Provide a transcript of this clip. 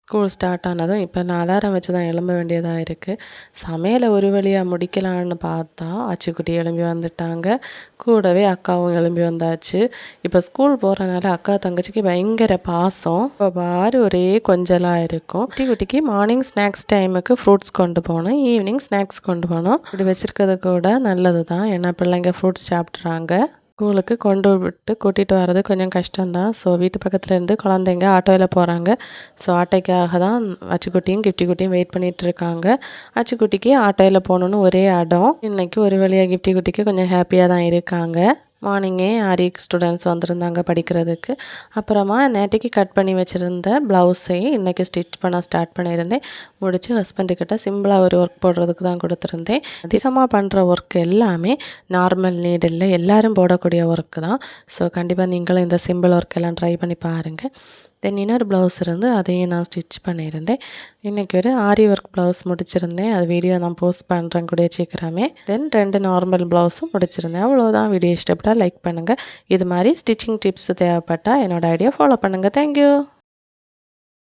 School start ஆனதும் இப்போ நான் அலாரம் வச்சு தான் எழும்ப வேண்டியதாக இருக்குது. சமையலை ஒரு வழியாக முடிக்கலான்னு பார்த்தா அச்சுக்குட்டி எழும்பி வந்துட்டாங்க. கூடவே அக்காவும் எழும்பி வந்தாச்சு. இப்போ ஸ்கூல் போகிறனால அக்கா தங்கச்சிக்கு பயங்கர பாசம். இப்போ பாரு ஒரே கொஞ்சலாக இருக்கும். குட்டி குட்டிக்கு மார்னிங் ஸ்நாக்ஸ் டைமுக்கு ஃப்ரூட்ஸ் கொண்டு போகணும், ஈவினிங் ஸ்நாக்ஸ் கொண்டு போகணும். இப்படி வச்சுருக்கிறது கூட நல்லது தான், ஏன்னா பிள்ளைங்க ஃப்ரூட்ஸ் சாப்பிட்றாங்க. ஸ்கூலுக்கு கொண்டு விட்டு கூட்டிகிட்டு வர்றது கொஞ்சம் கஷ்டம்தான். ஸோ வீட்டு பக்கத்தில் இருந்து குழந்தைங்க ஆட்டோவில் போகிறாங்க. ஸோ ஆட்டோக்காக தான் அச்சுக்குட்டியும் கிஃப்டி குட்டியும் வெயிட் பண்ணிகிட்டு இருக்காங்க. அச்சுக்குட்டிக்கு ஆட்டோவில் போகணுன்னு ஒரே அடம். இன்றைக்கி ஒரு வழியாக கிஃப்டி குட்டிக்கு கொஞ்சம் ஹாப்பியாக தான் இருக்காங்க. மார்னிங்கே ஆரி ஸ்டூடெண்ட்ஸ் வந்திருந்தாங்க படிக்கிறதுக்கு. அப்புறமா நேற்றுக்கு கட் பண்ணி வச்சுருந்த ப்ளவுஸை இன்றைக்கி ஸ்டிச் பண்ண ஸ்டார்ட் பண்ணியிருந்தேன். முடித்து ஹஸ்பண்டுக்கிட்ட சிம்பிளாக ஒரு ஒர்க் போடுறதுக்கு தான் கொடுத்துருந்தேன். அதிகமாக பண்ணுற ஒர்க் எல்லாமே நார்மல் நீடில் எல்லோரும் போடக்கூடிய ஒர்க்கு தான். ஸோ கண்டிப்பாக நீங்களும் இந்த சிம்பிள் ஒர்க் எல்லாம் ட்ரை பண்ணி பாருங்கள். தென் இன்னொரு ப்ளவுஸ் இருந்து அதையும் நான் ஸ்டிச் பண்ணியிருந்தேன். இன்றைக்கி ஒரு ஆரி ஒர்க் ப்ளவுஸ் முடிச்சிருந்தேன். அது வீடியோ நான் போஸ்ட் பண்ணுறேன் கூடிய சீக்கிரமே. தென் 2 நார்மல் ப்ளவுஸும் முடிச்சிருந்தேன். அவ்வளோதான். வீடியோ இஷ்டப்பட்டால் லைக் பண்ணுங்கள். இது மாதிரி ஸ்டிச்சிங் டிப்ஸ் தேவைப்பட்டால் என்னோடய ஐடியா ஃபாலோ பண்ணுங்கள். தேங்க்யூ.